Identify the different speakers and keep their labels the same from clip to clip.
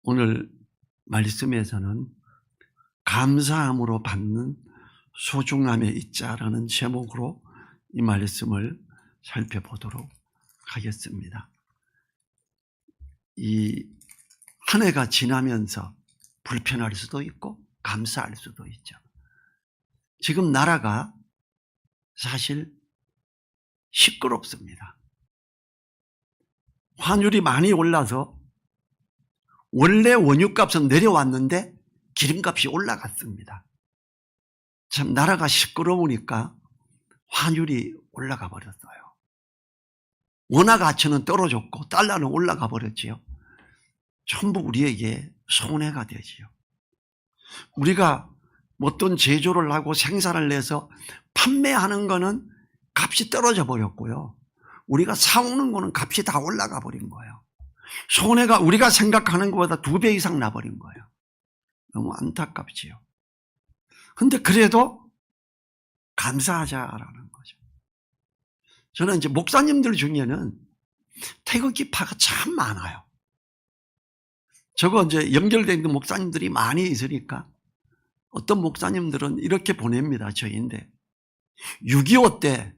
Speaker 1: 오늘 말씀에서는 감사함으로 받는 소중함의 있자라는 제목으로 이 말씀을 살펴보도록 하겠습니다. 이 한 해가 지나면서 불편할 수도 있고 감사할 수도 있죠. 지금 나라가 사실 시끄럽습니다. 환율이 많이 올라서 원래 원유값은 내려왔는데 기름값이 올라갔습니다. 참 나라가 시끄러우니까 환율이 올라가 버렸어요. 원화 가치는 떨어졌고 달러는 올라가 버렸지요. 전부 우리에게 손해가 되지요. 우리가 어떤 제조를 하고 생산을 해서 판매하는 거는 값이 떨어져 버렸고요. 우리가 사오는 거는 값이 다 올라가 버린 거예요. 손해가 우리가 생각하는 것보다 2배 이상 나버린 거예요. 너무 안타깝지요. 근데 그래도 감사하자라는 거죠. 저는 이제 목사님들 중에는 태극기파가 참 많아요. 저거 이제 연결되어 있는 목사님들이 많이 있으니까 어떤 목사님들은 이렇게 보냅니다. 저희인데 6.25 때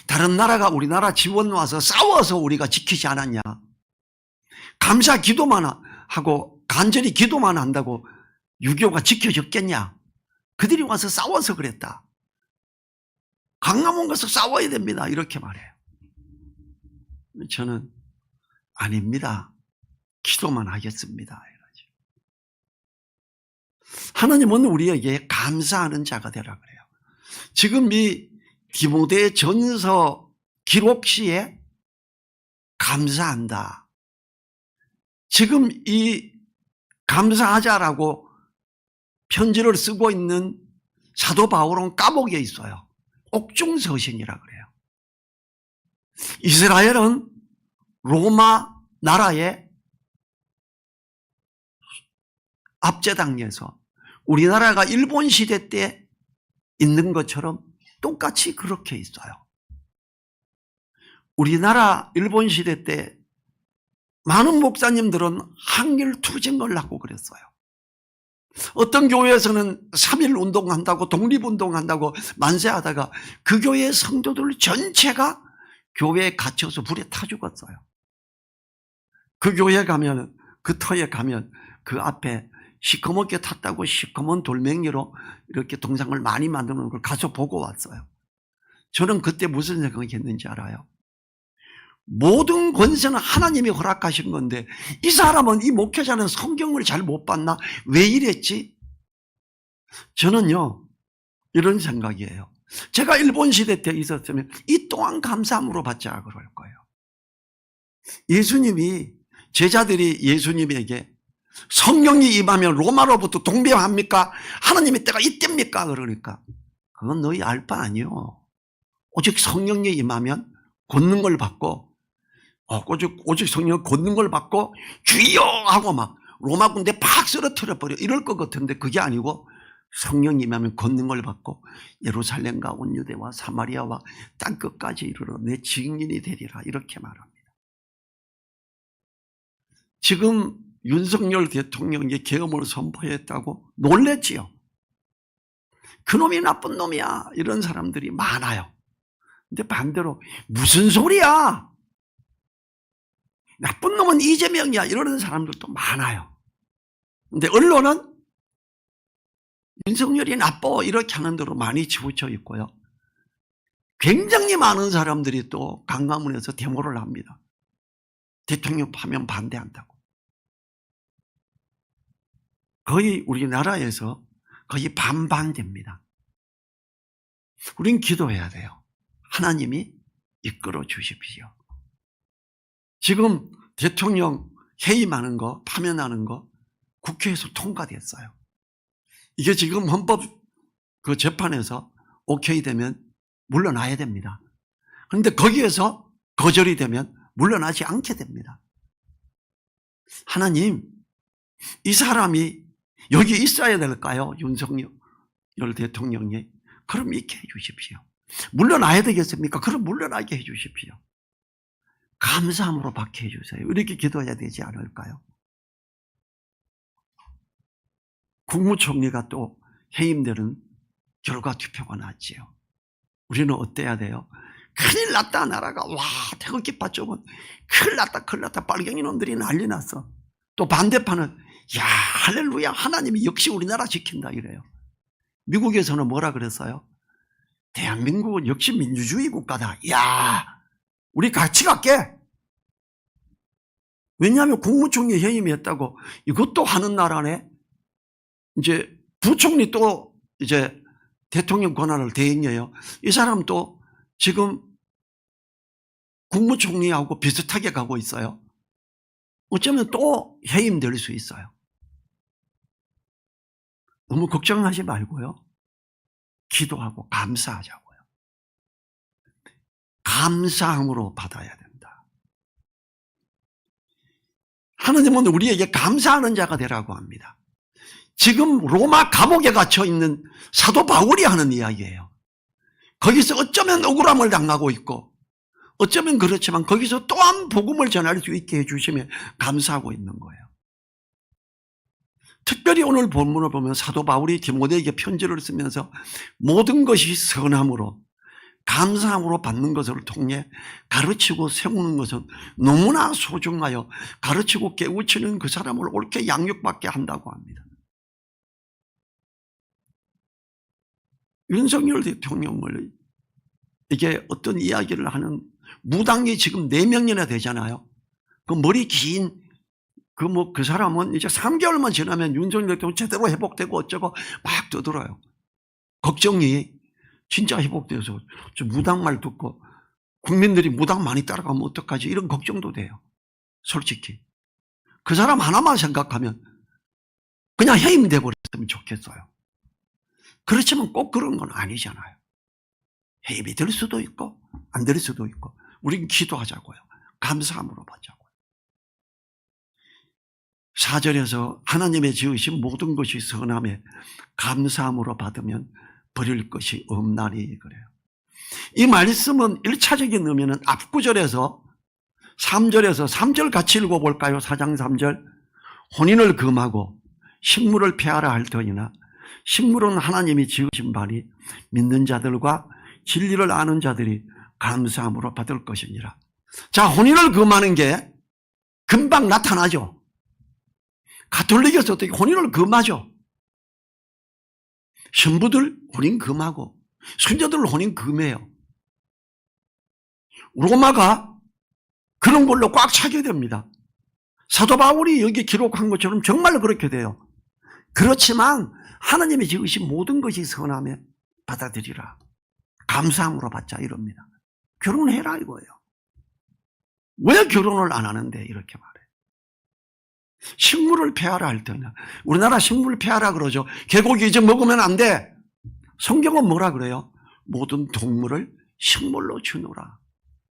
Speaker 1: 다른 나라가 우리나라 지원 와서 싸워서 우리가 지키지 않았냐. 감사 기도만 하고 간절히 기도만 한다고 6.25가 지켜졌겠냐. 그들이 와서 싸워서 그랬다. 강남원 가서 싸워야 됩니다. 이렇게 말해요. 저는 아닙니다. 기도만 하겠습니다. 이러죠. 하나님은 우리에게 감사하는 자가 되라 그래요. 지금 이 디모데 전서 기록 시에 감사한다. 지금 이 감사하자라고 편지를 쓰고 있는 사도 바울은 감옥에 있어요. 옥중서신이라 그래요. 이스라엘은 로마 나라의 압제당해서 우리나라가 일본 시대 때 있는 것처럼 똑같이 그렇게 있어요. 우리나라 일본 시대 때 많은 목사님들은 항일 투쟁을 하고 그랬어요. 어떤 교회에서는 3.1 운동한다고 독립운동한다고 만세하다가 그 교회의 성도들 전체가 교회에 갇혀서 불에 타 죽었어요. 그 교회에 가면, 그 터에 가면 그 앞에 시커멓게 탔다고 시커먼 돌멩이로 이렇게 동상을 많이 만드는 걸 가서 보고 왔어요. 저는 그때 무슨 생각이 했는지 알아요? 모든 권세는 하나님이 허락하신 건데 이 사람은, 이 목회자는 성경을 잘 못 봤나? 왜 이랬지? 저는요 이런 생각이에요. 제가 일본 시대 때 있었으면 이 또한 감사함으로 받자 그럴 거예요. 예수님이, 제자들이 예수님에게 성령이 임하면 로마로부터 동배합니까? 하나님의 때가 이때입니까? 그러니까 그건 너희 알 바 아니요. 오직 성령이 임하면 권능 걸 받고 오직 성령 권능 걸 받고 주여 하고 막 로마 군대 팍 쓰러뜨려 버려 이럴 것 같은데 그게 아니고 성령이 임하면 권능 걸 받고 예루살렘과 온 유대와 사마리아와 땅끝까지 이르러 내 증인이 되리라 이렇게 말합니다. 지금 윤석열 대통령이 계엄을 선포했다고 놀랬지요. 그놈이 나쁜 놈이야 이런 사람들이 많아요. 근데 반대로 무슨 소리야, 나쁜 놈은 이재명이야 이러는 사람들도 많아요. 근데 언론은 윤석열이 나빠 이렇게 하는 대로 많이 치우쳐 있고요. 굉장히 많은 사람들이 또 강화문에서 데모를 합니다. 대통령 파면 반대한다고. 거의 우리나라에서 거의 반반됩니다. 우린 기도해야 돼요. 하나님이 이끌어 주십시오. 지금 대통령 해임하는 거, 파면하는 거 국회에서 통과됐어요. 이게 지금 헌법 그 재판에서 오케이 되면 물러나야 됩니다. 그런데 거기에서 거절이 되면 물러나지 않게 됩니다. 하나님, 이 사람이 여기 있어야 될까요? 윤석열 대통령이. 그럼 있게 해 주십시오. 물러나야 되겠습니까? 그럼 물러나게 해 주십시오. 감사함으로 받게 해 주세요. 이렇게 기도해야 되지 않을까요? 국무총리가 또 해임되는 결과 투표가 났지요. 우리는 어때야 돼요? 큰일 났다 나라가. 와, 태극기 받쳐면 큰일 났다 빨갱이 놈들이 난리 났어. 또 반대파는 야, 할렐루야, 하나님이 역시 우리나라 지킨다 이래요. 미국에서는 뭐라 그랬어요? 대한민국은 역시 민주주의 국가다. 야, 우리 같이 갈게. 왜냐하면 국무총리 해임이 했다고 이것도 하는 나라네. 이제 부총리 또 이제 대통령 권한을 대행해요. 이 사람도 지금 국무총리하고 비슷하게 가고 있어요. 어쩌면 또 해임될 수 있어요. 너무 걱정하지 말고요. 기도하고 감사하자고요. 감사함으로 받아야 된다. 하나님은 우리에게 감사하는 자가 되라고 합니다. 지금 로마 감옥에 갇혀 있는 사도 바울이 하는 이야기예요. 거기서 어쩌면 억울함을 당하고 있고 어쩌면 그렇지만 거기서 또한 복음을 전할 수 있게 해주시며 감사하고 있는 거예요. 특별히 오늘 본문을 보면 사도 바울이 디모데에게 편지를 쓰면서 모든 것이 선함으로 감사함으로 받는 것을 통해 가르치고 세우는 것은 너무나 소중하여 가르치고 깨우치는 그 사람을 옳게 양육받게 한다고 합니다. 윤석열 대통령을 이게 어떤 이야기를 하는 무당이 지금 4명이나 되잖아요. 그 머리 긴 그 사람은 이제 3개월만 지나면 윤석열 대통령 제대로 회복되고 어쩌고 막 떠들어요. 걱정이 진짜 회복돼서 저 무당 말 듣고 국민들이 무당 많이 따라가면 어떡하지 이런 걱정도 돼요. 솔직히. 그 사람 하나만 생각하면 그냥 해임돼 버렸으면 좋겠어요. 그렇지만 꼭 그런 건 아니잖아요. 해임이 될 수도 있고 안 될 수도 있고 우린 기도하자고요. 감사함으로 받자고요. 4절에서 하나님의 지으신 모든 것이 선함에 감사함으로 받으면 버릴 것이 없나니 그래요. 이 말씀은 1차적인 의미는 앞구절에서 3절 같이 읽어볼까요? 4장 3절 혼인을 금하고 식물을 폐하라 할 터이나 식물은 하나님이 지으신 바니 믿는 자들과 진리를 아는 자들이 감사함으로 받을 것이니라. 자, 혼인을 금하는 게 금방 나타나죠. 가톨릭에서 어떻게 혼인을 금하죠. 신부들 혼인 금하고 순자들 혼인 금해요. 로마가 그런 걸로 꽉 차게 됩니다. 사도 바울이 여기 기록한 것처럼 정말 그렇게 돼요. 그렇지만 하나님이 지으신 모든 것이 선함에 받아들이라. 감사함으로 받자 이럽니다. 결혼해라 이거예요. 왜 결혼을 안 하는데 이렇게 말해요. 식물을 폐하라 할 때는 우리나라 식물 폐하라 그러죠. 개고기 이제 먹으면 안 돼. 성경은 뭐라 그래요? 모든 동물을 식물로 주노라.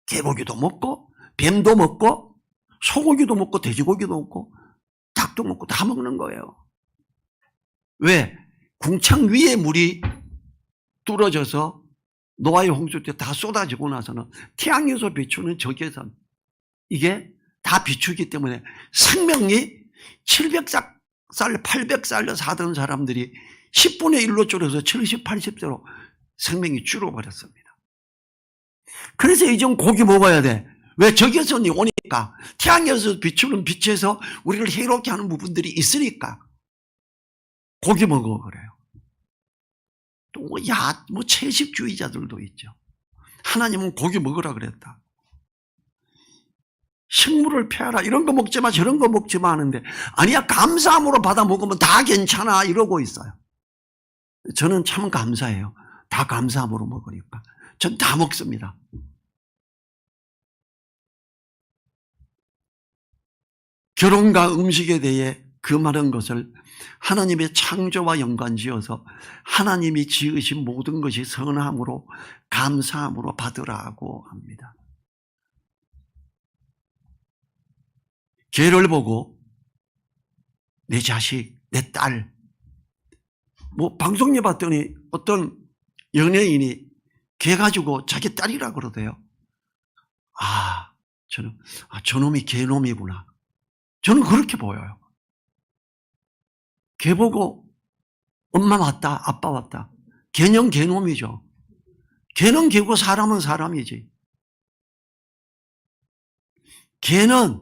Speaker 1: 개고기도 먹고 뱀도 먹고 소고기도 먹고 돼지고기도 먹고 닭도 먹고 다 먹는 거예요. 왜? 궁창 위에 물이 뚫어져서 노아의 홍수 때 다 쏟아지고 나서는 태양에서 비추는 적외선 이게 다 비추기 때문에 생명이 700살, 800살 사던 사람들이 10분의 1로 줄어서 70, 80세로 생명이 줄어버렸습니다. 그래서 이젠 고기 먹어야 돼. 왜? 적외선이 오니까 태양에서 비추는 빛에서 우리를 해롭게 하는 부분들이 있으니까 고기 먹어 그래요. 또 채식주의자들도 있죠. 하나님은 고기 먹으라 그랬다. 식물을 폐하라. 이런 거 먹지 마, 저런 거 먹지 마 하는데 아니야, 감사함으로 받아 먹으면 다 괜찮아 이러고 있어요. 저는 참 감사해요. 다 감사함으로 먹으니까. 전 다 먹습니다. 결혼과 음식에 대해 금하는 것을 하나님의 창조와 연관지어서 하나님이 지으신 모든 것이 선함으로 감사함으로 받으라고 합니다. 개를 보고 내 자식, 내 딸, 방송에 봤더니 어떤 연예인이 개 가지고 자기 딸이라 그러대요. 저놈이 개놈이구나. 저는 그렇게 보여요. 개 보고 엄마 왔다, 아빠 왔다. 개는 개놈이죠. 개는 개고 사람은 사람이지. 개는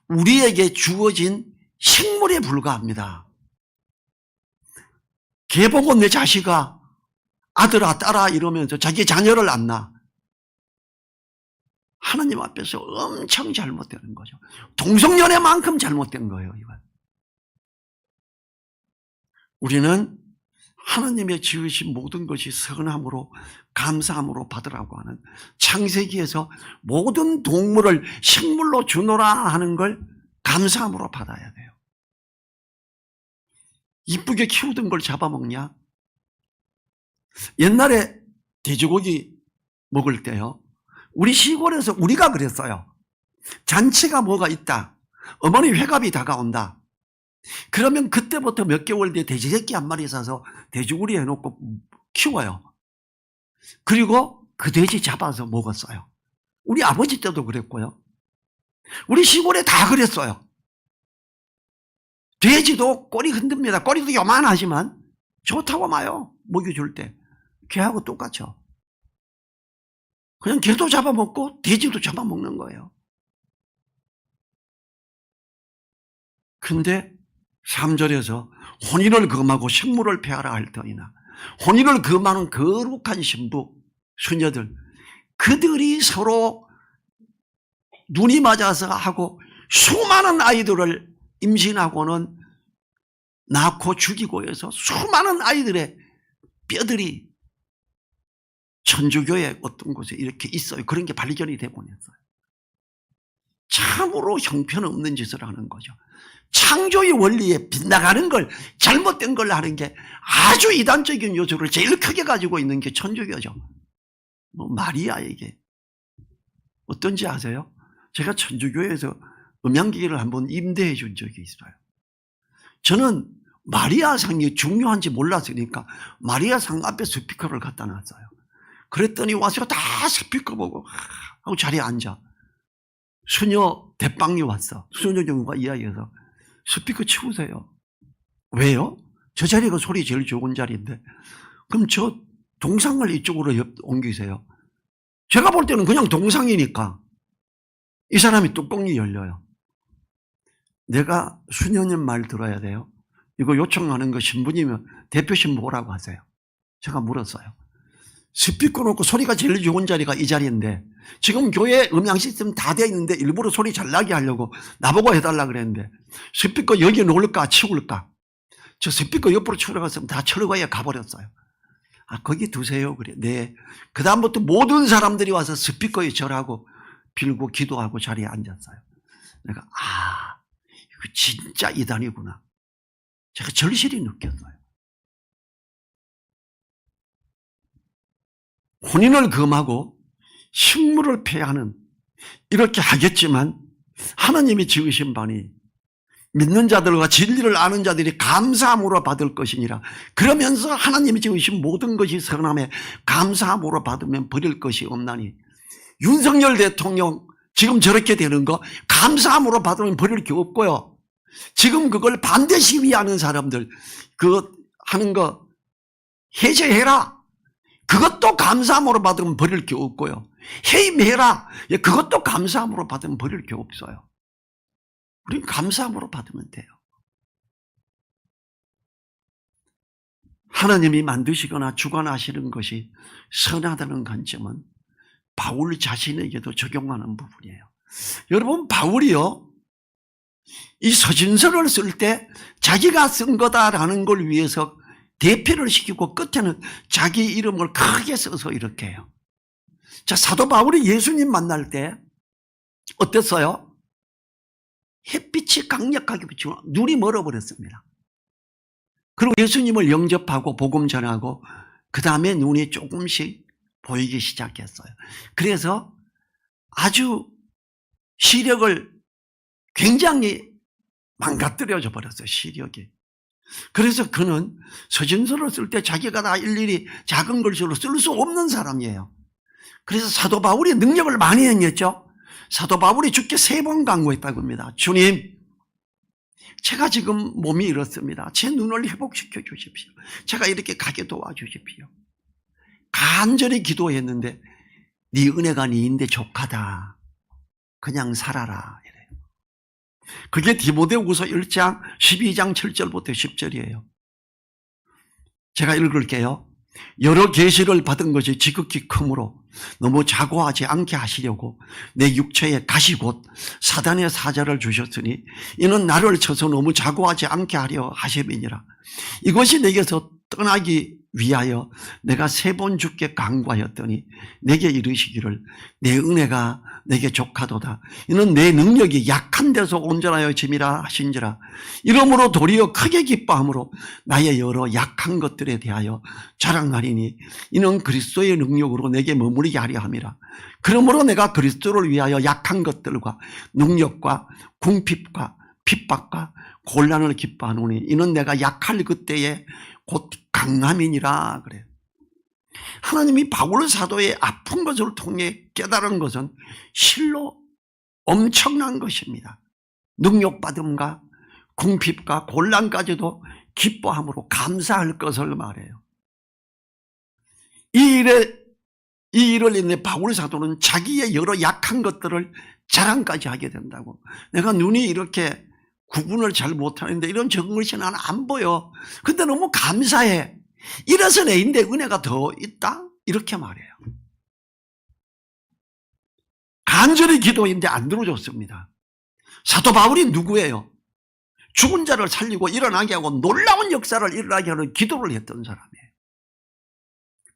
Speaker 1: 우리에게 주어진 식물에 불과합니다. 개 보고 내 자식아, 아들아, 딸아 이러면서 자기 자녀를 안 낳아. 하나님 앞에서 엄청 잘못되는 거죠. 동성연애만큼 잘못된 거예요, 이건. 우리는 하나님의 지으신 모든 것이 선함으로 감사함으로 받으라고 하는 창세기에서 모든 동물을 식물로 주노라 하는 걸 감사함으로 받아야 돼요. 이쁘게 키우던 걸 잡아먹냐? 옛날에 돼지고기 먹을 때요, 우리 시골에서 우리가 그랬어요. 잔치가 뭐가 있다, 어머니 회갑이 다가온다, 그러면 그때부터 몇 개월 뒤에 돼지 새끼 한 마리 사서 돼지우리 해놓고 키워요. 그리고 그 돼지 잡아서 먹었어요. 우리 아버지 때도 그랬고요. 우리 시골에 다 그랬어요. 돼지도 꼬리 흔듭니다. 꼬리도 요만하지만 좋다고 마요. 먹여줄 때. 개하고 똑같죠. 그냥 개도 잡아먹고 돼지도 잡아먹는 거예요. 근데 3절에서 혼인을 금하고 식물을 폐하라 할 터이나, 혼인을 금하는 거룩한 신부, 수녀들, 그들이 서로 눈이 맞아서 하고 수많은 아이들을 임신하고는 낳고 죽이고 해서 수많은 아이들의 뼈들이 천주교의 어떤 곳에 이렇게 있어요. 그런 게 발견이 되곤 했어요. 참으로 형편없는 짓을 하는 거죠. 창조의 원리에 빗나가는 걸, 잘못된 걸 하는 게 아주 이단적인 요소를 제일 크게 가지고 있는 게 천주교죠. 마리아에게 어떤지 아세요? 제가 천주교에서 음향기계를 한번 임대해 준 적이 있어요. 저는 마리아 상이 중요한지 몰랐으니까 마리아 상 앞에 스피커를 갖다 놨어요. 그랬더니 와서 다 스피커 보고 하고 자리에 앉아. 수녀 대빵이 왔어. 수녀 경우가 이야기해서 스피커 치우세요. 왜요? 저 자리가 소리 제일 좋은 자리인데. 그럼 저 동상을 이쪽으로 옮기세요. 제가 볼 때는 그냥 동상이니까 이 사람이 뚜껑이 열려요. 내가 수녀님 말 들어야 돼요. 이거 요청하는 거 신부님은 대표 신부 오라고 하세요. 제가 물었어요. 스피커 놓고 소리가 제일 좋은 자리가 이 자리인데 지금 교회 음향 시스템 다 되어 있는데 일부러 소리 잘 나게 하려고 나보고 해달라 그랬는데 스피커 여기 놓을까 치울까? 저 스피커 옆으로 치우려갔으면 다 철거에 가버렸어요. 아, 거기 두세요. 그래. 네. 그 다음부터 모든 사람들이 와서 스피커에 절하고 빌고 기도하고 자리에 앉았어요. 내가 이거 진짜 이단이구나. 제가 절실히 느꼈어요. 혼인을 금하고 식물을 폐하는, 이렇게 하겠지만 하나님이 지으신 바니 믿는 자들과 진리를 아는 자들이 감사함으로 받을 것이니라. 그러면서 하나님이 지으신 모든 것이 선함에 감사함으로 받으면 버릴 것이 없나니. 윤석열 대통령 지금 저렇게 되는 거 감사함으로 받으면 버릴 게 없고요. 지금 그걸 반대 시위하는 사람들 그 하는 거 해제해라. 그것도 감사함으로 받으면 버릴 게 없고요. 해임해라. 그것도 감사함으로 받으면 버릴 게 없어요. 우리는 감사함으로 받으면 돼요. 하나님이 만드시거나 주관하시는 것이 선하다는 관점은 바울 자신에게도 적용하는 부분이에요. 여러분, 바울이요, 이 서신서를 쓸 때 자기가 쓴 거다라는 걸 위해서 대표를 시키고 끝에는 자기 이름을 크게 써서 이렇게 해요. 자, 사도 바울이 예수님 만날 때 어땠어요? 햇빛이 강력하게 비치고 눈이 멀어버렸습니다. 그리고 예수님을 영접하고 복음 전하고 그 다음에 눈이 조금씩 보이기 시작했어요. 그래서 아주 시력을 굉장히 망가뜨려져 버렸어요. 시력이. 그래서 그는 서신서를 쓸 때 자기가 다 일일이 작은 글씨로 쓸 수 없는 사람이에요. 그래서 사도 바울이 능력을 많이 행했죠. 사도 바울이 주께 3번 간구했다고 합니다. 주님, 제가 지금 몸이 이렇습니다. 제 눈을 회복시켜 주십시오. 제가 이렇게 가게 도와주십시오. 간절히 기도했는데 네 은혜가 네인데 족하다. 그냥 살아라. 이래요. 그게 디모데후서 1장 12장 7절부터 10절이에요. 제가 읽을게요. 여러 계시를 받은 것이 지극히 크므로 너무 자고하지 않게 하시려고 내 육체에 가시 곧 사단의 사자를 주셨으니 이는 나를 쳐서 너무 자고하지 않게 하려 하심이니라. 이것이 내게서 떠나기 위하여 내가 3번 주께 간구하였더니 내게 이르시기를 내 은혜가 내게 족하도다. 이는 내 능력이 약한 데서 온전하여 짐이라 하신지라. 이러므로 도리어 크게 기뻐함으로 나의 여러 약한 것들에 대하여 자랑하리니 이는 그리스도의 능력으로 내게 머무르게 하려 함이라. 그러므로 내가 그리스도를 위하여 약한 것들과 능력과 궁핍과 핍박과 곤란을 기뻐하노니 이는 내가 약할 그때에 곧 강함이니라. 그래요. 하나님이 바울 사도의 아픈 것을 통해 깨달은 것은 실로 엄청난 것입니다. 능력받음과 궁핍과 곤란까지도 기뻐함으로 감사할 것을 말해요. 이 일을 인해 바울 사도는 자기의 여러 약한 것들을 자랑까지 하게 된다고. 내가 눈이 이렇게 구분을 잘 못하는데 이런 적은 것이 나는 안 보여. 근데 너무 감사해. 이래서 내인데 은혜가 더 있다? 이렇게 말해요. 간절히 기도했는데 안 들어줬습니다. 사도 바울이 누구예요? 죽은 자를 살리고 일어나게 하고 놀라운 역사를 일어나게 하는 기도를 했던 사람이에요.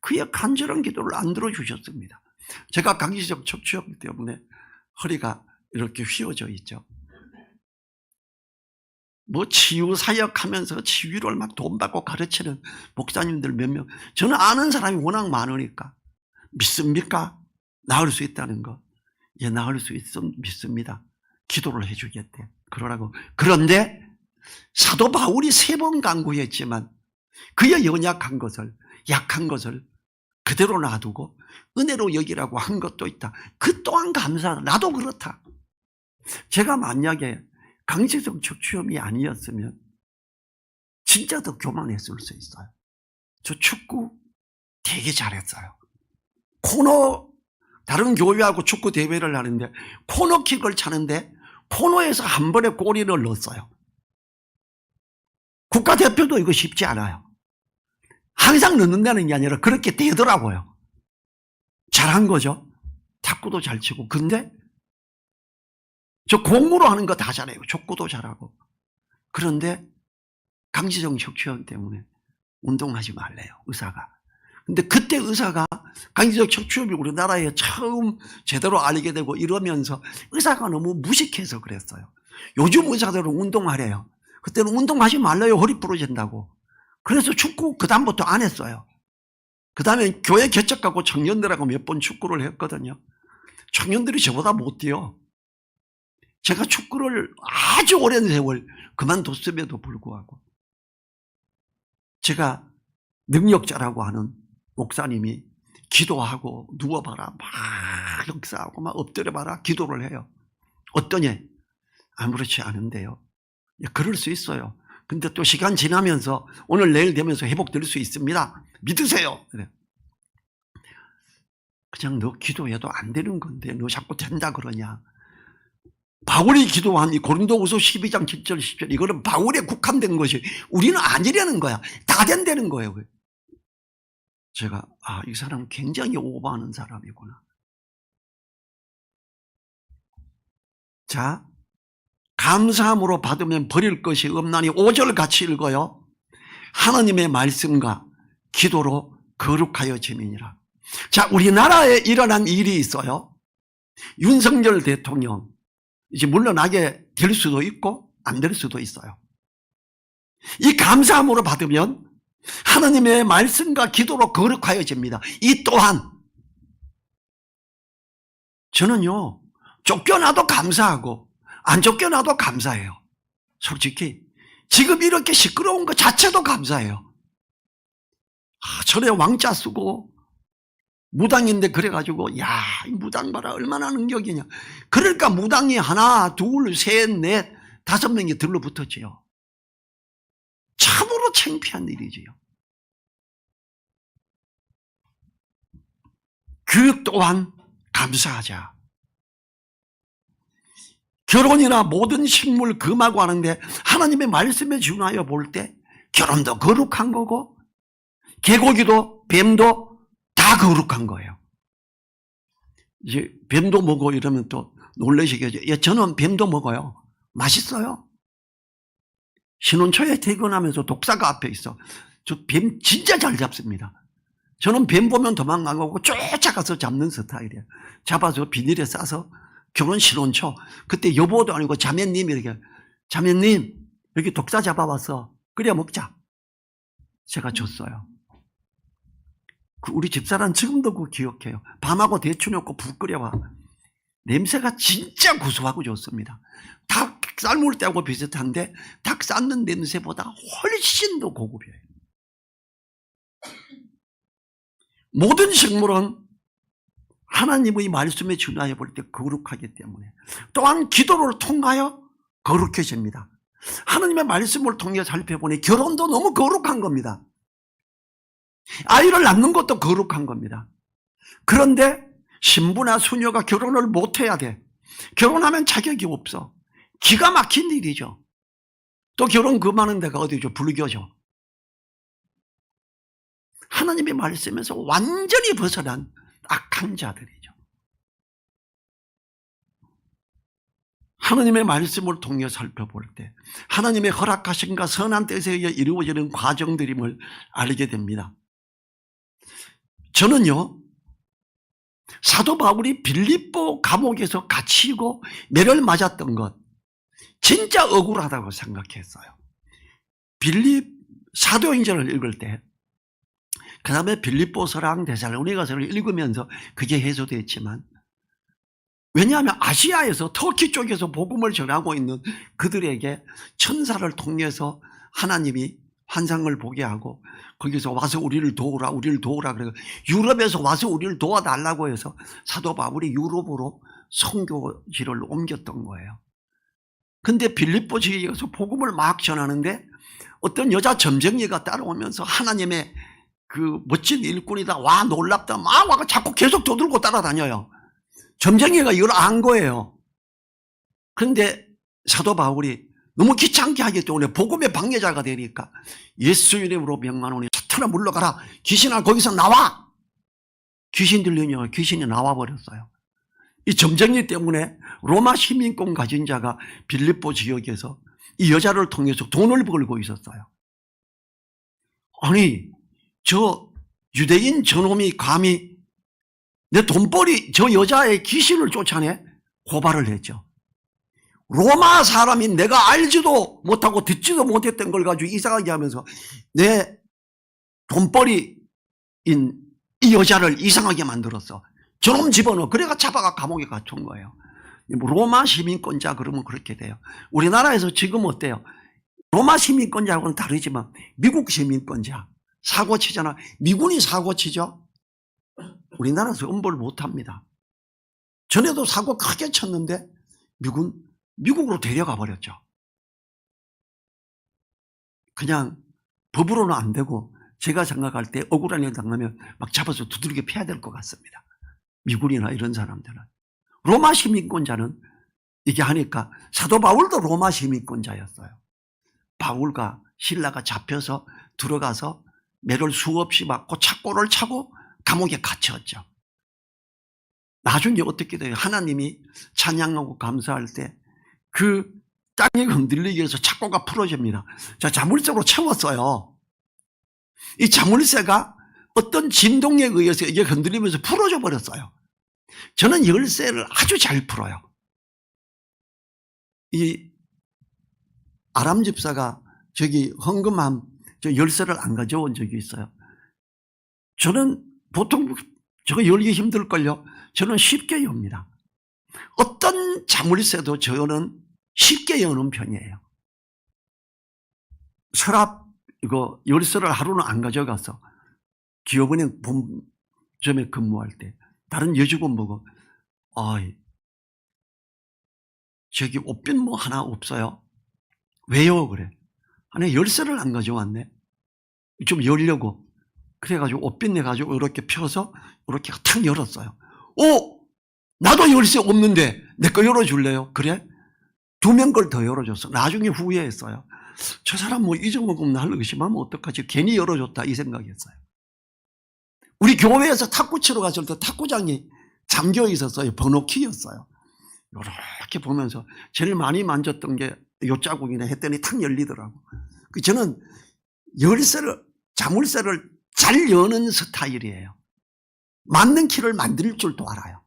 Speaker 1: 그의 간절한 기도를 안 들어주셨습니다. 제가 강기적 척추염 때문에 허리가 이렇게 휘어져 있죠. 뭐 치유사역 하면서 치유를 막 돈 받고 가르치는 목사님들 몇 명, 저는 아는 사람이 워낙 많으니까. 믿습니까? 나을 수 있다는 거. 예, 나을 수 있음 믿습니다. 기도를 해주겠대. 그러라고. 그런데 사도 바울이 3번 간구했지만 그의 연약한 것을, 약한 것을 그대로 놔두고 은혜로 여기라고 한 것도 있다. 그 또한 감사하다. 나도 그렇다. 제가 만약에 강제성 척추염이 아니었으면 진짜 더 교만했을 수 있어요. 저 축구 되게 잘했어요. 다른 교회하고 축구 대회를 하는데 코너킥을 차는데 코너에서 한 번에 골인을 넣었어요. 국가대표도 이거 쉽지 않아요. 항상 넣는다는 게 아니라 그렇게 되더라고요. 잘한 거죠. 탁구도 잘 치고. 근데 저 공으로 하는 거 다 잘해요. 족구도 잘하고. 그런데 강제성 척추염 때문에 운동하지 말래요, 의사가. 근데 그때 의사가 강제성 척추염이 우리나라에 처음 제대로 알게 되고 이러면서 의사가 너무 무식해서 그랬어요. 요즘 의사들은 운동하래요. 그때는 운동하지 말래요. 허리 부러진다고. 그래서 축구 그다음부터 안 했어요. 그 다음에 교회 개척하고 청년들하고 몇 번 축구를 했거든요. 청년들이 저보다 못 뛰어. 제가 축구를 아주 오랜 세월 그만뒀음에도 불구하고 제가 능력자라고 하는 목사님이 기도하고 누워봐라 막 역사하고 막 엎드려봐라 기도를 해요. 어떠냐? 아무렇지 않은데요. 그럴 수 있어요. 근데 또 시간 지나면서 오늘 내일 되면서 회복될 수 있습니다. 믿으세요. 그래. 그냥 너 기도해도 안 되는 건데 너 자꾸 된다 그러냐. 바울이 기도한 이 고린도후서 12장 7절 10절 이거는 바울에 국한된 것이 우리는 아니라는 거야. 다 된다는 거예요. 제가 이 사람 굉장히 오버하는 사람이구나. 자, 감사함으로 받으면 버릴 것이 없나니 5절 같이 읽어요. 하나님의 말씀과 기도로 거룩하여 지민이라. 자, 우리나라에 일어난 일이 있어요. 윤석열 대통령 이제 물러나게 될 수도 있고 안 될 수도 있어요. 이 감사함으로 받으면 하나님의 말씀과 기도로 거룩하여집니다. 이 또한 저는요 쫓겨나도 감사하고 안 쫓겨나도 감사해요. 솔직히 지금 이렇게 시끄러운 것 자체도 감사해요. 전에 왕자 쓰고 무당인데 그래가지고 이 무당 봐라 얼마나 능력이냐. 그러니까 무당이 하나 둘 셋 넷 5명이 들러붙었지요. 참으로 창피한 일이지요. 그 또한 감사하자. 결혼이나 모든 식물 금하고 하는데 하나님의 말씀에 준하여 볼 때 결혼도 거룩한 거고 개고기도 뱀도 다 거룩한 거예요. 이제 뱀도 먹고 이러면 또 놀라시겠죠. 예, 저는 뱀도 먹어요. 맛있어요. 신혼초에 퇴근하면서 독사가 앞에 있어. 저 뱀 진짜 잘 잡습니다. 저는 뱀 보면 도망가고 쫓아가서 잡는 스타일이에요. 잡아서 비닐에 싸서 결혼 신혼초 그때 여보도 아니고 자매님이 이렇게 자매님 여기 독사 잡아왔어. 끓여 먹자. 제가 줬어요. 우리 집사람 지금도 그거 기억해요. 밤하고 대추 넣고 불 끓여와. 냄새가 진짜 구수하고 좋습니다. 닭 삶을 때하고 비슷한데 닭 삶는 냄새보다 훨씬 더 고급이에요. 모든 식물은 하나님의 말씀에 준하여 볼 때 거룩하기 때문에 또한 기도를 통하여 거룩해집니다. 하나님의 말씀을 통해 살펴보니 결혼도 너무 거룩한 겁니다. 아이를 낳는 것도 거룩한 겁니다. 그런데 신부나 수녀가 결혼을 못해야 돼. 결혼하면 자격이 없어. 기가 막힌 일이죠. 또 결혼 금하는 데가 어디죠? 불교죠. 하나님의 말씀에서 완전히 벗어난 악한 자들이죠. 하나님의 말씀을 통해 살펴볼 때 하나님의 허락하심과 선한 뜻에 의해 이루어지는 과정들임을 알게 됩니다. 저는요, 사도 바울이 빌립보 감옥에서 갇히고 매를 맞았던 것 진짜 억울하다고 생각했어요. 사도행전을 읽을 때 그 다음에 빌립보서랑 데살로니가서를 읽으면서 그게 해소됐지만 왜냐하면 아시아에서 터키 쪽에서 복음을 전하고 있는 그들에게 천사를 통해서 하나님이 환상을 보게 하고 거기서 와서 우리를 도우라 그래서 유럽에서 와서 우리를 도와달라고 해서 사도 바울이 유럽으로 선교지를 옮겼던 거예요. 근데 빌립보 지역에서 복음을 막 전하는데 어떤 여자 점쟁이가 따라오면서 하나님의 그 멋진 일꾼이다, 와 놀랍다, 막 와가 자꾸 계속 도들고 따라다녀요. 점쟁이가 이걸 안 거예요. 그런데 사도 바울이 너무 귀찮게 하기 때문에 복음의 방해자가 되니까 예수 이름으로 명하노니 사탄아 물러가라. 귀신아 거기서 나와. 귀신 들리냐 귀신이 나와버렸어요. 이 점쟁이 때문에 로마 시민권 가진 자가 빌립보 지역에서 이 여자를 통해서 돈을 벌고 있었어요. 아니 저 유대인 저놈이 감히 내 돈벌이 저 여자의 귀신을 쫓아내 고발을 했죠. 로마 사람이 내가 알지도 못하고 듣지도 못했던 걸 가지고 이상하게 하면서 내 돈벌이인 이 여자를 이상하게 만들었어. 저놈 집어넣어. 그래가 잡아가 감옥에 갇힌 거예요. 로마 시민권자 그러면 그렇게 돼요. 우리나라에서 지금 어때요? 로마 시민권자하고는 다르지만 미국 시민권자 사고치잖아. 미군이 사고치죠. 우리나라에서 엄벌 못합니다. 전에도 사고 크게 쳤는데 미국으로 데려가 버렸죠. 그냥 법으로는 안 되고 제가 생각할 때 억울한 일 당하면 막 잡아서 두들겨 패야 될 것 같습니다. 미군이나 이런 사람들은. 로마 시민권자는 이게 하니까 사도 바울도 로마 시민권자였어요. 바울과 신라가 잡혀서 들어가서 매를 수없이 맞고 착고를 차고 감옥에 갇혔죠. 나중에 어떻게 돼요? 하나님이 찬양하고 감사할 때 그 땅이 흔들리기 위해서 착고가 풀어집니다. 자, 자물쇠로 채웠어요. 이 자물쇠가 어떤 진동에 의해서 이게 흔들리면서 풀어져 버렸어요. 저는 열쇠를 아주 잘 풀어요. 이 아람 집사가 저기 헌금함 저 열쇠를 안 가져온 적이 있어요. 저는 보통 저거 열기 힘들걸요. 저는 쉽게 엽니다. 어떤 자물쇠도 저는 쉽게 여는 편이에요. 서랍 이거 열쇠를 하루는 안 가져가서 기업은행 본점에 근무할 때 다른 여직원 보고 저기 옷빈 뭐 하나 없어요? 왜요? 그래. 아니, 열쇠를 안 가져왔네. 좀 열려고. 그래가지고 옷 빛내가지고 이렇게 펴서 이렇게 탁 열었어요. 나도 열쇠 없는데 내 거 열어줄래요? 그래? 2명 걸 더 열어줬어. 나중에 후회했어요. 저 사람 뭐 잊어먹으면 날 의심하면 어떡하지? 괜히 열어줬다 이 생각했어요. 우리 교회에서 탁구 치러 갔을 때 탁구장이 잠겨 있었어요. 번호키였어요. 이렇게 보면서 제일 많이 만졌던 게 요 자국이네 했더니 탁 열리더라고. 저는 자물쇠를 잘 여는 스타일이에요. 맞는 키를 만들 줄도 알아요.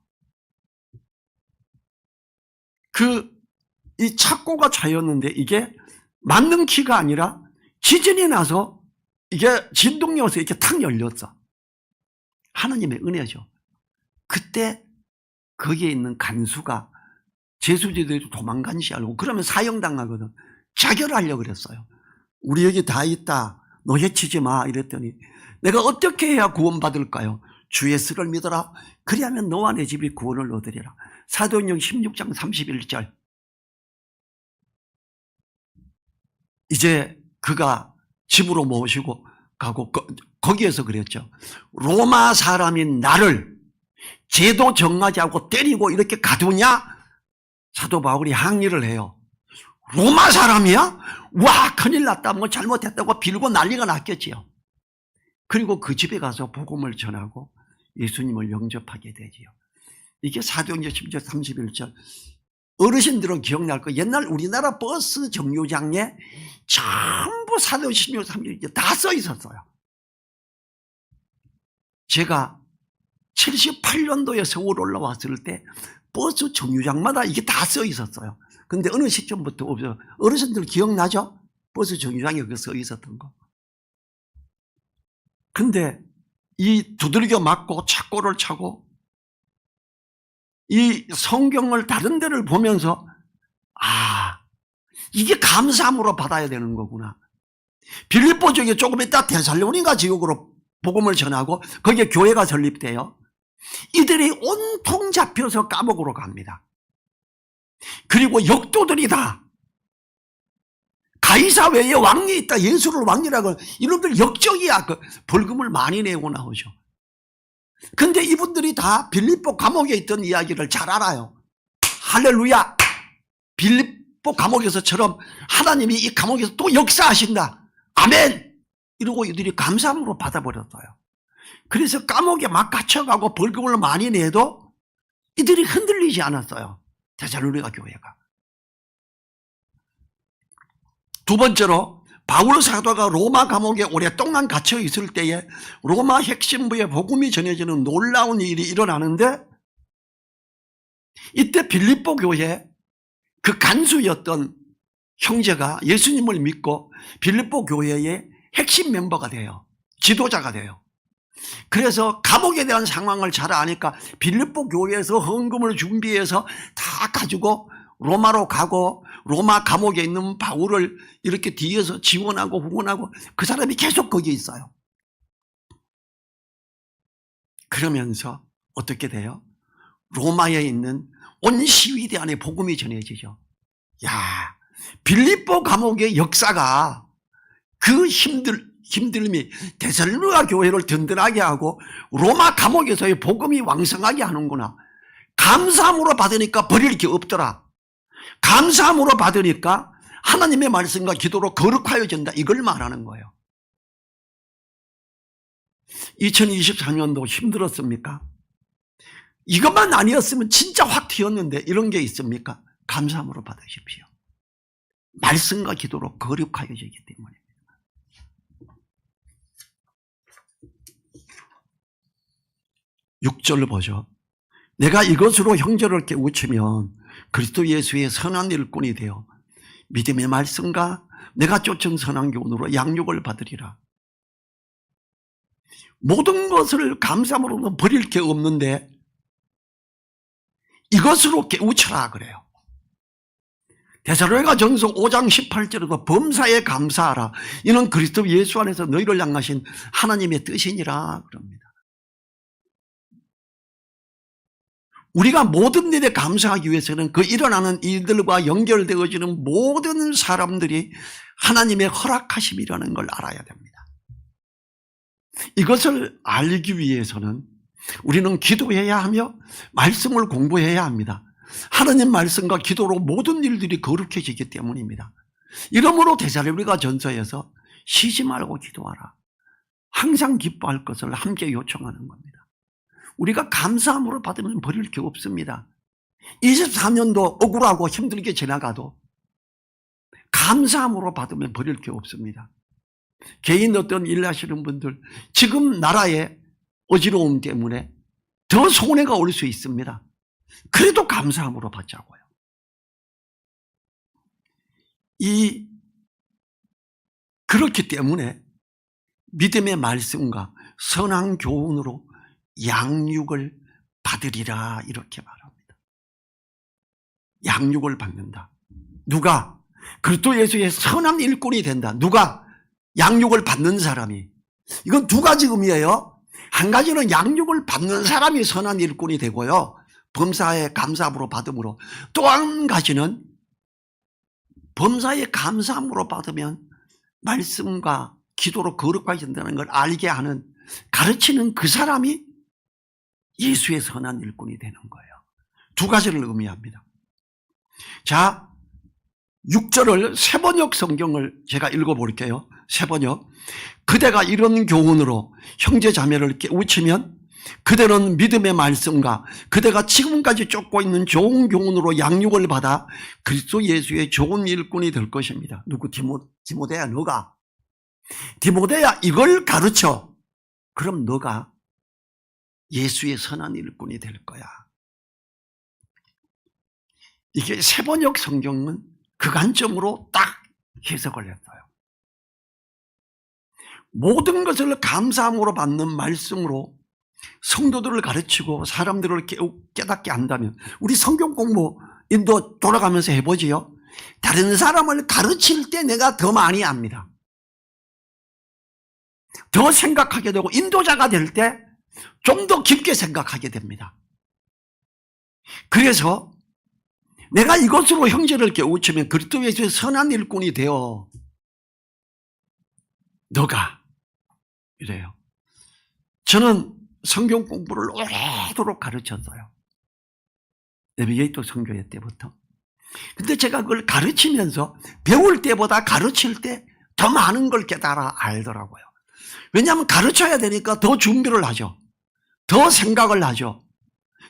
Speaker 1: 이 착고가 차였는데 이게 맞는 키가 아니라 지진이 나서 이게 진동이 와서 이렇게 탁 열렸어. 하나님의 은혜죠. 그때 거기에 있는 간수가 제수지들이 도망간 줄 알고 그러면 사형당하거든. 자결하려고 그랬어요. 우리 여기 다 있다. 너 해치지 마. 이랬더니 내가 어떻게 해야 구원받을까요? 주 예수를 믿어라. 그리하면 너와 내 집이 구원을 얻으리라. 사도행전 16장 31절. 이제 그가 집으로 모시고 가고 거기에서 그랬죠. 로마 사람인 나를 죄도 정하지 않고 때리고 이렇게 가두냐? 사도 바울이 항의를 해요. 로마 사람이야? 와, 큰일 났다. 뭐 잘못했다고 빌고 난리가 났겠지요. 그리고 그 집에 가서 복음을 전하고 예수님을 영접하게 되지요. 이게 사도행전 10장 31절. 어르신들은 기억날 거. 옛날 우리나라 버스 정류장에 전부 사도행전 16장 31절 다 써 있었어요. 제가 78년도에 서울 올라왔을 때 버스 정류장마다 이게 다 써 있었어요. 근데 어느 시점부터 없어요. 어르신들 기억나죠? 버스 정류장에 그거 써 있었던 거. 근데 이 두들겨 맞고 착고를 차고 이 성경을 다른 데를 보면서 이게 감사함으로 받아야 되는 거구나. 빌립보 쪽에 조금 있다 데살로니가 지역으로 복음을 전하고 거기에 교회가 설립돼요. 이들이 온통 잡혀서 감옥으로 갑니다. 그리고 역도들이 다 가이사 외에 왕이 있다. 예수를 왕이라고. 이놈들 역적이야. 벌금을 많이 내고 나오죠. 근데 이분들이 다 빌립보 감옥에 있던 이야기를 잘 알아요. 할렐루야. 빌립보 감옥에서처럼 하나님이 이 감옥에서 또 역사하신다. 아멘. 이러고 이들이 감사함으로 받아버렸어요. 그래서 감옥에 막 갇혀가고 벌금을 많이 내도 이들이 흔들리지 않았어요. 데살로니가 교회가. 두 번째로 바울 사도가 로마 감옥에 오랫동안 갇혀 있을 때에 로마 핵심부에 복음이 전해지는 놀라운 일이 일어나는데 이때 빌립보 교회 그 간수였던 형제가 예수님을 믿고 빌립보 교회의 핵심 멤버가 돼요. 지도자가 돼요. 그래서 감옥에 대한 상황을 잘 아니까 빌립보 교회에서 헌금을 준비해서 다 가지고 로마로 가고 로마 감옥에 있는 바울을 이렇게 뒤에서 지원하고 후원하고 그 사람이 계속 거기에 있어요. 그러면서 어떻게 돼요? 로마에 있는 온 시위대 안에 복음이 전해지죠. 야, 빌립보 감옥의 역사가 그 힘듦이 데살로니가 교회를 든든하게 하고 로마 감옥에서의 복음이 왕성하게 하는구나. 감사함으로 받으니까 버릴 게 없더라. 감사함으로 받으니까 하나님의 말씀과 기도로 거룩하여진다. 이걸 말하는 거예요. 2024년도 힘들었습니까? 이것만 아니었으면 진짜 확 튀었는데 이런 게 있습니까? 감사함으로 받으십시오. 말씀과 기도로 거룩하여지기 때문에. 6절 보죠. 내가 이것으로 형제를 깨우치면 그리스도 예수의 선한 일꾼이 되어 믿음의 말씀과 내가 쫓은 선한 교훈으로 양육을 받으리라. 모든 것을 감사함으로는 버릴 게 없는데 이것으로 깨우쳐라 그래요. 데살로니가 전서 5장 18절에도 범사에 감사하라. 이는 그리스도 예수 안에서 너희를 향하신 하나님의 뜻이니라 그럽니다. 우리가 모든 일에 감사하기 위해서는 그 일어나는 일들과 연결되어지는 모든 사람들이 하나님의 허락하심이라는 걸 알아야 됩니다. 이것을 알기 위해서는 우리는 기도해야 하며 말씀을 공부해야 합니다. 하나님 말씀과 기도로 모든 일들이 거룩해지기 때문입니다. 이러므로 데살로니가 전서에서 쉬지 말고 기도하라. 항상 기뻐할 것을 함께 요청하는 겁니다. 우리가 감사함으로 받으면 버릴 게 없습니다. 24년도 억울하고 힘들게 지나가도 감사함으로 받으면 버릴 게 없습니다. 개인 어떤 일 하시는 분들 지금 나라의 어지러움 때문에 더 손해가 올 수 있습니다. 그래도 감사함으로 받자고요. 그렇기 때문에 믿음의 말씀과 선한 교훈으로 양육을 받으리라 이렇게 말합니다. 양육을 받는다. 누가? 그리스도 예수의 선한 일꾼이 된다. 누가? 양육을 받는 사람이. 이건 두 가지 의미예요. 한 가지는 양육을 받는 사람이 선한 일꾼이 되고요. 범사에 감사함으로 받음으로. 또 한 가지는 범사에 감사함으로 받으면 말씀과 기도로 거룩해진다는 걸 알게 하는 가르치는 그 사람이 예수의 선한 일꾼이 되는 거예요. 두 가지를 의미합니다. 자, 6절을 세번역 성경을 제가 읽어볼게요. 세번역. 그대가 이런 교훈으로 형제 자매를 깨우치면 그대는 믿음의 말씀과 그대가 지금까지 쫓고 있는 좋은 교훈으로 양육을 받아 그리스도 예수의 좋은 일꾼이 될 것입니다. 누구? 디모데야, 너가. 디모데야, 이걸 가르쳐. 그럼 너가 예수의 선한 일꾼이 될 거야. 이게 세번역 성경은 그 관점으로 딱 해석을 했어요. 모든 것을 감사함으로 받는 말씀으로 성도들을 가르치고 사람들을 깨닫게 한다면 우리 성경 공부 인도 돌아가면서 해보지요. 다른 사람을 가르칠 때 내가 더 많이 압니다. 더 생각하게 되고 인도자가 될 때 좀 더 깊게 생각하게 됩니다. 그래서 내가 이것으로 형제를 깨우치면 그리스도 예수의 선한 일꾼이 되어 너가 이래요. 저는 성경 공부를 오래도록 가르쳤어요. 내비게이터 선교회 때부터. 근데 제가 그걸 가르치면서 배울 때보다 가르칠 때 더 많은 걸 깨달아 알더라고요. 왜냐하면 가르쳐야 되니까 더 준비를 하죠. 더 생각을 하죠.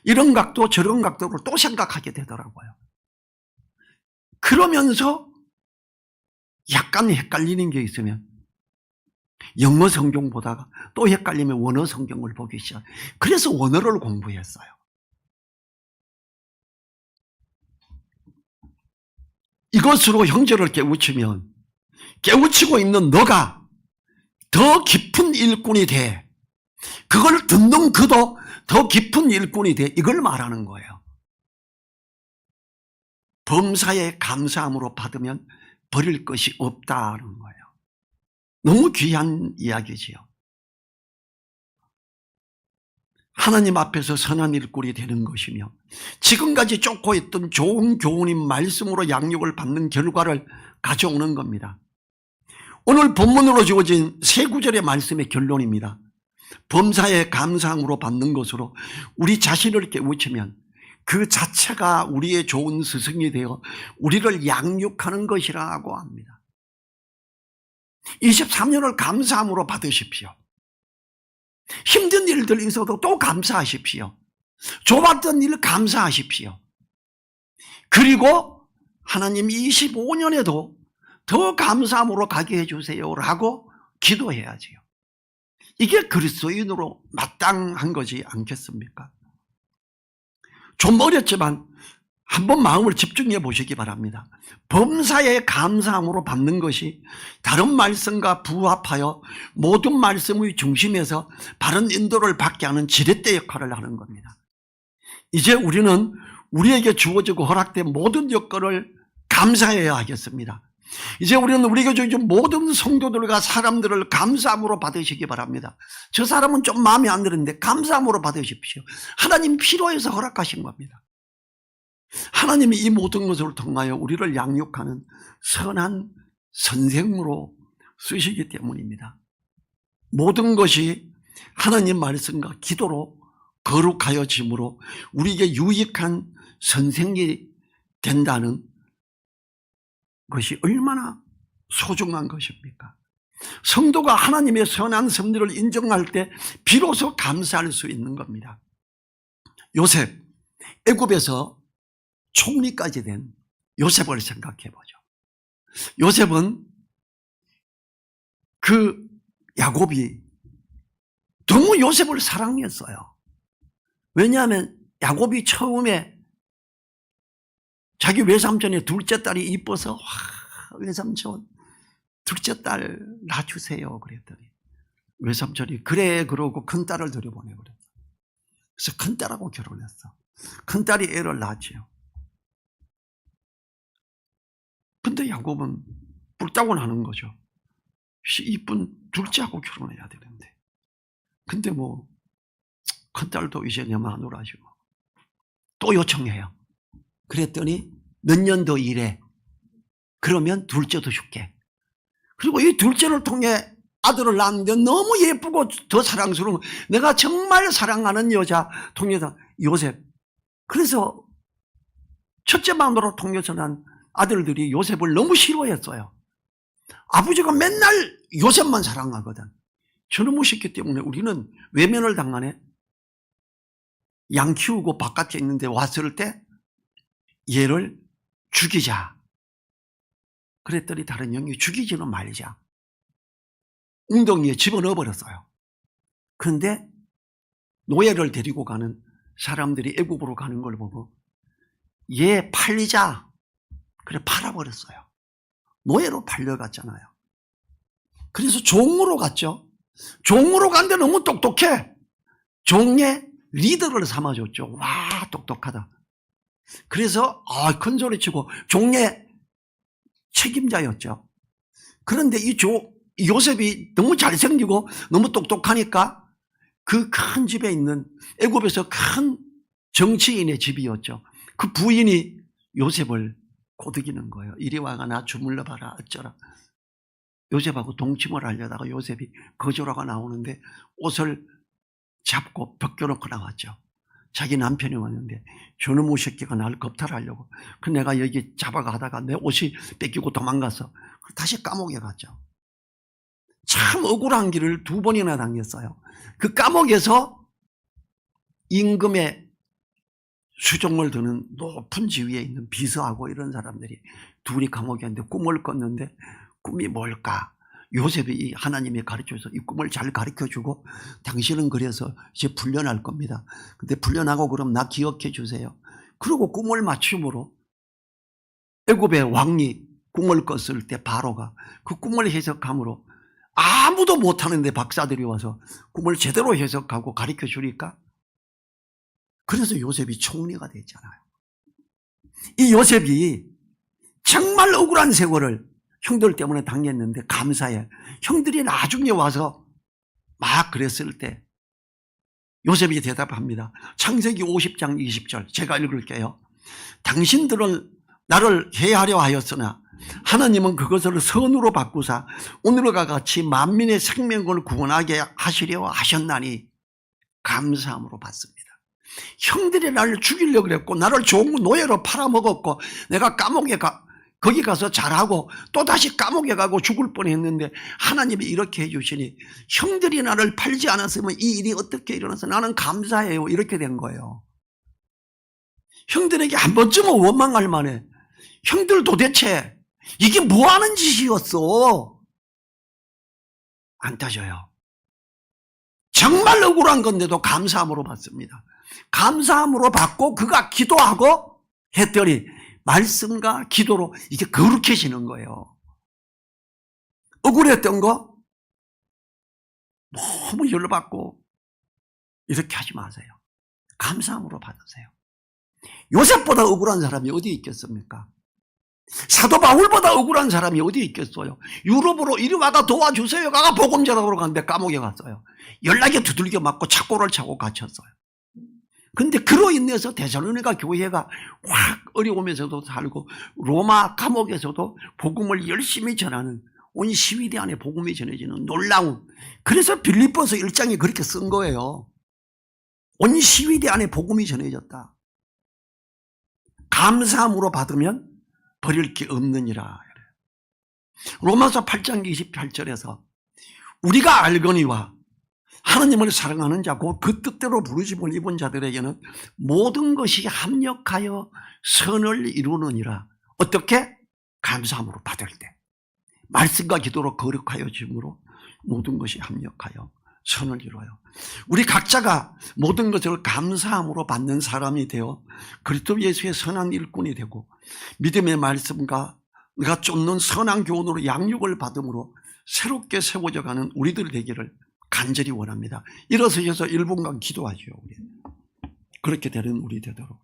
Speaker 1: 이런 각도 저런 각도로 또 생각하게 되더라고요. 그러면서 약간 헷갈리는 게 있으면 영어 성경 보다가 또 헷갈리면 원어 성경을 보기 시작. 그래서 원어를 공부했어요. 이것으로 형제를 깨우치면 깨우치고 있는 너가 더 깊은 일꾼이 돼. 그걸 듣는 그도 더 깊은 일꾼이 돼. 이걸 말하는 거예요. 범사에 감사함으로 받으면 버릴 것이 없다는 거예요. 너무 귀한 이야기지요. 하나님 앞에서 선한 일꾼이 되는 것이며 지금까지 쫓고 있던 좋은 교훈인 말씀으로 양육을 받는 결과를 가져오는 겁니다. 오늘 본문으로 주어진 세 구절의 말씀의 결론입니다. 범사에 감사함으로 받는 것으로 우리 자신을 깨우치면 그 자체가 우리의 좋은 스승이 되어 우리를 양육하는 것이라고 합니다. 23년을 감사함으로 받으십시오. 힘든 일들이 있어도 또 감사하십시오. 좋았던 일 감사하십시오. 그리고 하나님 25년에도 더 감사함으로 가게 해주세요라고 기도해야지요. 이게 그리스도인으로 마땅한 거지 않겠습니까? 좀 어렵지만 한번 마음을 집중해 보시기 바랍니다. 범사에 감사함으로 받는 것이 다른 말씀과 부합하여 모든 말씀의 중심에서 바른 인도를 받게 하는 지렛대 역할을 하는 겁니다. 이제 우리는 우리에게 주어지고 허락된 모든 여건을 감사해야 하겠습니다. 이제 우리는 우리 교회 모든 성도들과 사람들을 감사함으로 받으시기 바랍니다. 저 사람은 좀 마음에 안 드는데 감사함으로 받으십시오. 하나님 필요해서 허락하신 겁니다. 하나님이 이 모든 것을 통하여 우리를 양육하는 선한 선생으로 쓰시기 때문입니다. 모든 것이 하나님 말씀과 기도로 거룩하여짐으로 우리에게 유익한 선생이 된다는 것이 얼마나 소중한 것입니까? 성도가 하나님의 선한 섭리를 인정할 때 비로소 감사할 수 있는 겁니다. 요셉, 애굽에서 총리까지 된 요셉을 생각해 보죠. 요셉은 그 야곱이 너무 요셉을 사랑했어요. 왜냐하면 야곱이 처음에 자기 외삼촌의 둘째 딸이 이뻐서 외삼촌 둘째 딸 낳아주세요 그랬더니 외삼촌이 그래 그러고 큰딸을 들여보내 그랬어요. 그래서 큰딸하고 결혼했어. 큰딸이 애를 낳았지요. 근데 야곱은 뿔따고 나는 거죠. 이쁜 둘째하고 결혼해야 되는데. 근데 뭐 큰딸도 이제 내 마누라죠. 또 요청해요. 그랬더니 몇 년 더 일해. 그러면 둘째도 줄게. 그리고 이 둘째를 통해 아들을 낳았는데 너무 예쁘고 더 사랑스러운 내가 정말 사랑하는 여자 통해서 요셉. 그래서 첫째 마누라 통해서 난 아들들이 요셉을 너무 싫어했어요. 아버지가 맨날 요셉만 사랑하거든. 저놈의 새끼 때문에 우리는 외면을 당하네. 양 키우고 바깥에 있는데 왔을 때 얘를 죽이자. 그랬더니 다른 형이 죽이지는 말자. 웅덩이에 집어넣어 버렸어요. 그런데 노예를 데리고 가는 사람들이 애굽으로 가는 걸 보고 얘 팔리자. 그래 팔아버렸어요. 노예로 팔려갔잖아요. 그래서 종으로 갔죠. 종으로 갔는데 너무 똑똑해. 종의 리더를 삼아줬죠. 와 똑똑하다. 그래서 큰 소리 치고 종의 책임자였죠. 그런데 이 요셉이 너무 잘생기고 너무 똑똑하니까 그 큰 집에 있는 애굽에서 큰 정치인의 집이었죠. 그 부인이 요셉을 고드기는 거예요. 이리 와가 나 주물러 봐라 어쩌라. 요셉하고 동침을 하려다가 요셉이 거절하고 나오는데 옷을 잡고 벗겨놓고 나왔죠. 자기 남편이 왔는데 저놈의 새끼가 나를 겁탈하려고. 그 내가 여기 잡아가다가 내 옷이 뺏기고 도망갔어. 다시 감옥에 갔죠. 참 억울한 길을 2번이나 당했어요. 그 감옥에서 임금의 수종을 드는 높은 지위에 있는 비서하고 이런 사람들이 둘이 감옥에 있는데 꿈을 꿨는데 꿈이 뭘까? 요셉이 하나님이 가르쳐서 이 꿈을 잘 가르쳐주고 당신은 그래서 이제 풀려날 겁니다. 근데 풀려나고 그럼 나 기억해 주세요. 그리고 꿈을 맞춤으로 애굽의 왕이 꿈을 꿨을 때 바로가 그 꿈을 해석함으로 아무도 못하는데 박사들이 와서 꿈을 제대로 해석하고 가르쳐 주니까 그래서 요셉이 총리가 됐잖아요. 이 요셉이 정말 억울한 세월을 형들 때문에 당했는데 감사해. 형들이 나중에 와서 막 그랬을 때 요셉이 대답합니다. 창세기 50장 20절 제가 읽을게요. 당신들은 나를 해하려 하였으나 하나님은 그것을 선으로 바꾸사 오늘과 같이 만민의 생명을 구원하게 하시려 하셨나니 감사함으로 받습니다. 형들이 나를 죽이려고 그랬고 나를 좋은 노예로 팔아먹었고 내가 감옥에 거기 가서 잘하고 또다시 감옥에 가고 죽을 뻔했는데 하나님이 이렇게 해주시니 형들이 나를 팔지 않았으면 이 일이 어떻게 일어나서 나는 감사해요. 이렇게 된 거예요. 형들에게 한 번쯤은 원망할 만해. 형들 도대체 이게 뭐하는 짓이었어? 안 따져요. 정말 억울한 건데도 감사함으로 받습니다. 감사함으로 받고 그가 기도하고 했더니 말씀과 기도로 이게 거룩해지는 거예요. 억울했던 거 너무 열받고 이렇게 하지 마세요. 감사함으로 받으세요. 요셉보다 억울한 사람이 어디 있겠습니까? 사도 바울보다 억울한 사람이 어디 있겠어요? 유럽으로 이리 와가 도와주세요. 가 복음 전하러 가는데 감옥에 갔어요. 연락에 두들겨 맞고 착고를 차고 갇혔어요. 근데 그로 인해서 데살로니가 교회가 확 어려우면서도 살고 로마 감옥에서도 복음을 열심히 전하는, 온 시위대 안에 복음이 전해지는 놀라운, 그래서 빌립보서 1장에 그렇게 쓴 거예요. 온 시위대 안에 복음이 전해졌다. 감사함으로 받으면 버릴 게 없느니라. 로마서 8장 28절에서 우리가 알거니와 하나님을 사랑하는 자고 그 뜻대로 부르심을 입은 자들에게는 모든 것이 합력하여 선을 이루느니라. 어떻게? 감사함으로 받을 때. 말씀과 기도로 거룩하여 짐으로 모든 것이 합력하여 선을 이루어요. 우리 각자가 모든 것을 감사함으로 받는 사람이 되어 그리스도 예수의 선한 일꾼이 되고 믿음의 말씀과 내가 쫓는 선한 교훈으로 양육을 받음으로 새롭게 세워져 가는 우리들 되기를 간절히 원합니다. 일어서셔서 1분간 기도하죠. 우리. 그렇게 되는 우리 되도록.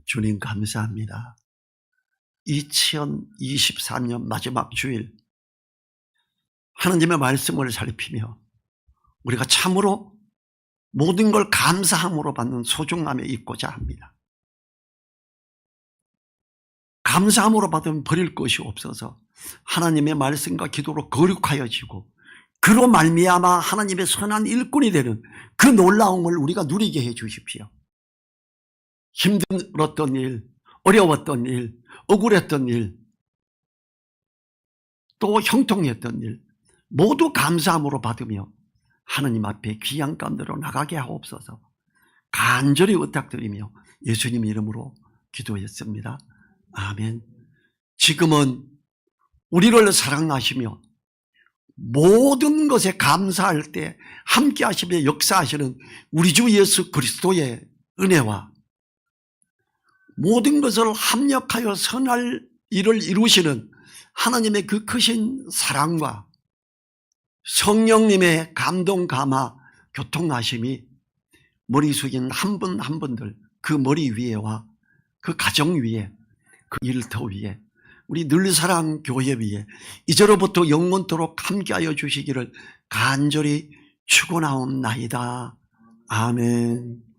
Speaker 1: 주님 감사합니다. 2023년 마지막 주일 하나님의 말씀을 살피며 우리가 참으로 모든 걸 감사함으로 받는 소중함에 있고자 합니다. 감사함으로 받으면 버릴 것이 없어서 하나님의 말씀과 기도로 거룩하여지고 그로 말미암아 하나님의 선한 일꾼이 되는 그 놀라움을 우리가 누리게 해 주십시오. 힘들었던 일, 어려웠던 일, 억울했던 일, 또 형통했던 일 모두 감사함으로 받으며 하나님 앞에 귀한 가운데로 나가게 하옵소서. 간절히 부탁드리며 예수님 이름으로 기도했습니다. 아멘. 지금은 우리를 사랑하시며 모든 것에 감사할 때 함께 하시며 역사하시는 우리 주 예수 그리스도의 은혜와 모든 것을 합력하여 선할 일을 이루시는 하나님의 그 크신 사랑과 성령님의 감동 감화 교통하심이 머리 숙인 한 분 한 분들 그 머리 위에와 그 가정 위에 그 일터 위에 우리 늘사랑 교회 위에 이제로부터 영원토록 함께하여 주시기를 간절히 축원하옵나이다. 아멘.